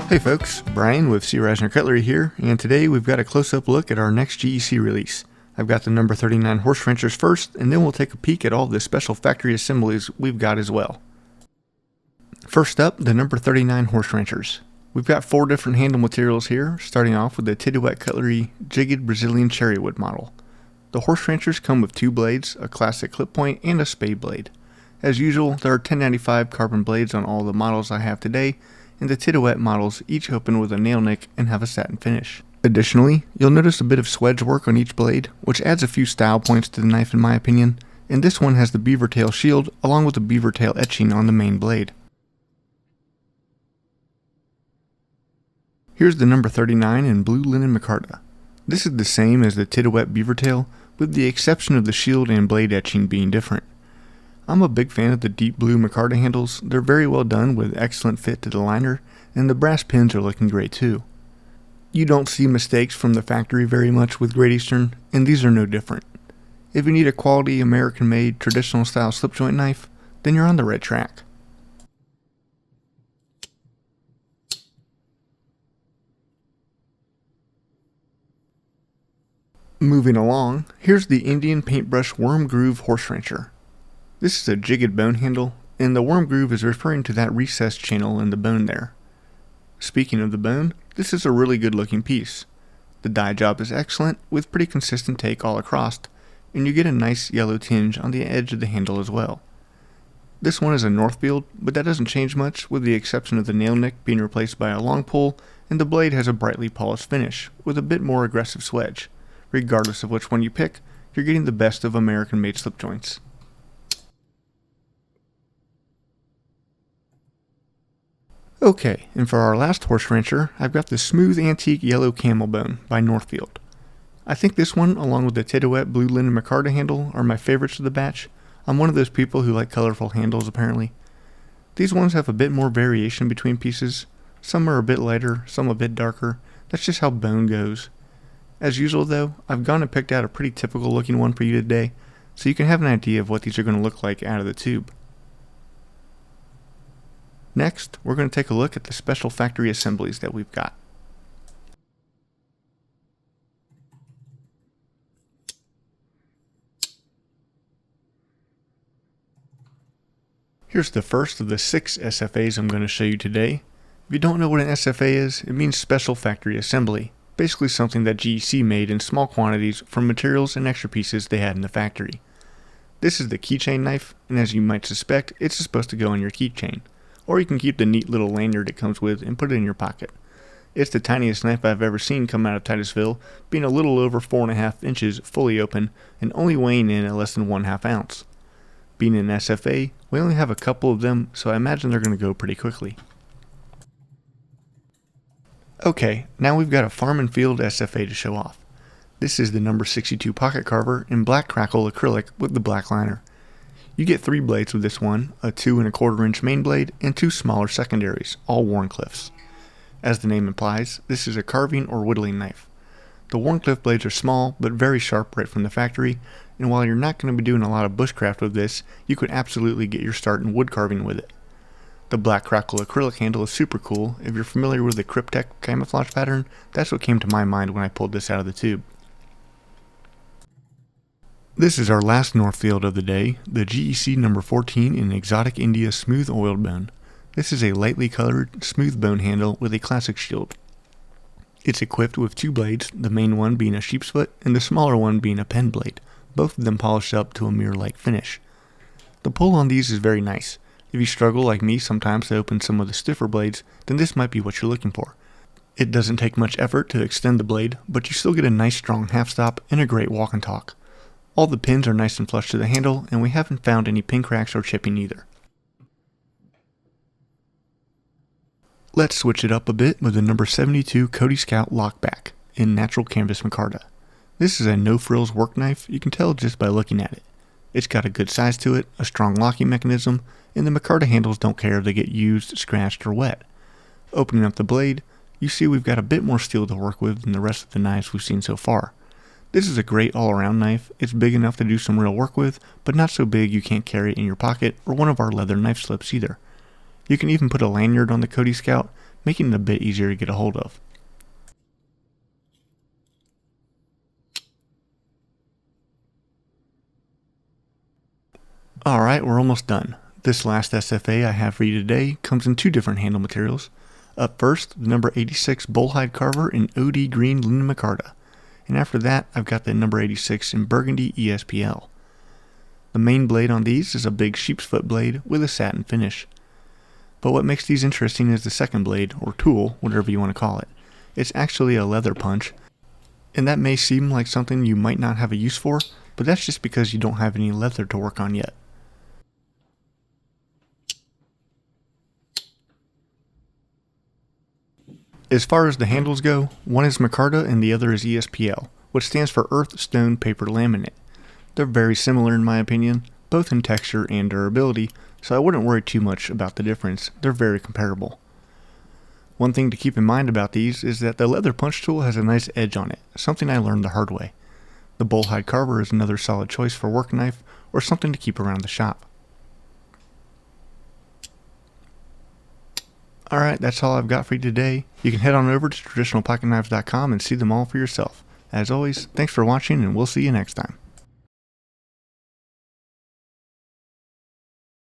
Hey folks, Brian with C. Reisner Cutlery here, and today we've got a close-up look at our next GEC release. I've got the number 39 horse wrenchers first, and then we'll take a peek at all the special factory assemblies we've got as well. First up, the number 39 horse wrenchers. We've got 4 different handle materials here, starting off with the Titouette Cutlery Jigged Brazilian Cherrywood model. The horse wrenchers come with 2 blades, a classic clip point, and a spade blade. As usual, there are 1095 carbon blades on all the models I have today, and the Titouette models each open with a nail nick and have a satin finish. Additionally, you'll notice a bit of swedge work on each blade, which adds a few style points to the knife in my opinion, and this one has the beaver tail shield along with the beaver tail etching on the main blade. Here's the number 39 in blue linen micarta. This is the same as the Titouette beaver tail, with the exception of the shield and blade etching being different. I'm a big fan of the deep blue micarta handles. They're very well done with excellent fit to the liner, and the brass pins are looking great too. You don't see mistakes from the factory very much with Great Eastern, and these are no different. If you need a quality American-made traditional style slip joint knife, then you're on the right track. Moving along, here's the Indian Paintbrush Worm Groove Horse Wrencher. This is a jigged bone handle, and the worm groove is referring to that recessed channel in the bone there. Speaking of the bone, this is a really good looking piece. The die job is excellent, with pretty consistent take all across, and you get a nice yellow tinge on the edge of the handle as well. This one is a Northfield, but that doesn't change much with the exception of the nail nick being replaced by a long pull, and the blade has a brightly polished finish, with a bit more aggressive swedge. Regardless of which one you pick, you're getting the best of American-made slip joints. Okay, and for our last horse wrencher, I've got the Smooth Antique Yellow Camel Bone by Northfield. I think this one, along with the Titouette Blue Linen micarta handle, are my favorites of the batch. I'm one of those people who like colorful handles apparently. These ones have a bit more variation between pieces. Some are a bit lighter, some a bit darker. That's just how bone goes. As usual though, I've gone and picked out a pretty typical looking one for you today, so you can have an idea of what these are going to look like out of the tube. Next, we're going to take a look at the special factory assemblies that we've got. Here's the first of the 6 SFAs I'm going to show you today. If you don't know what an SFA is, it means Special Factory Assembly. Basically something that GEC made in small quantities from materials and extra pieces they had in the factory. This is the Keychain knife, and as you might suspect, it's supposed to go on your keychain. Or you can keep the neat little lanyard it comes with and put it in your pocket. It's the tiniest knife I've ever seen come out of Titusville, being a little over 4.5 inches fully open and only weighing in at less than 1/2 ounce. Being an SFA, we only have a couple of them, so I imagine they're going to go pretty quickly. Okay, now we've got a Farm and Field SFA to show off. This is the number 62 pocket carver in black crackle acrylic with the black liner. You get 3 blades with this one, a 2 1/4 inch main blade, and 2 smaller secondaries, all Wharncliffes. As the name implies, this is a carving or whittling knife. The Wharncliffe blades are small, but very sharp right from the factory, and while you're not going to be doing a lot of bushcraft with this, you could absolutely get your start in wood carving with it. The black crackle acrylic handle is super cool. If you're familiar with the Cryptek camouflage pattern, that's what came to my mind when I pulled this out of the tube. This is our last Northfield of the day, the GEC number 14 in Exotic India Smooth Oiled Bone. This is a lightly colored, smooth bone handle with a classic shield. It's equipped with 2 blades, the main one being a sheep's foot and the smaller one being a pen blade, both of them polished up to a mirror-like finish. The pull on these is very nice. If you struggle like me sometimes to open some of the stiffer blades, then this might be what you're looking for. It doesn't take much effort to extend the blade, but you still get a nice strong half stop and a great walk and talk. All the pins are nice and flush to the handle, and we haven't found any pin cracks or chipping either. Let's switch it up a bit with the number 72 Cody Scout Lockback in natural canvas micarta. This is a no-frills work knife, you can tell just by looking at it. It's got a good size to it, a strong locking mechanism, and the micarta handles don't care if they get used, scratched, or wet. Opening up the blade, you see we've got a bit more steel to work with than the rest of the knives we've seen so far. This is a great all-around knife. It's big enough to do some real work with, but not so big you can't carry it in your pocket or one of our leather knife slips either. You can even put a lanyard on the Cody Scout, making it a bit easier to get a hold of. Alright, we're almost done. This last SFA I have for you today comes in two different handle materials. Up first, the number 86 Bullhide carver in OD green linen micarta, and after that I've got the number 86 in burgundy ESPL. The main blade on these is a big sheep's foot blade with a satin finish. But what makes these interesting is the second blade, or tool, whatever you want to call it. It's actually a leather punch, and that may seem like something you might not have a use for, but that's just because you don't have any leather to work on yet. As far as the handles go, one is micarta and the other is ESPL, which stands for Earth Stone Paper Laminate. They're very similar in my opinion, both in texture and durability, so I wouldn't worry too much about the difference. They're very comparable. One thing to keep in mind about these is that the leather punch tool has a nice edge on it, something I learned the hard way. The Bullhide carver is another solid choice for work knife or something to keep around the shop. Alright, that's all I've got for you today. You can head on over to traditionalpocketknives.com and see them all for yourself. As always, thanks for watching and we'll see you next time.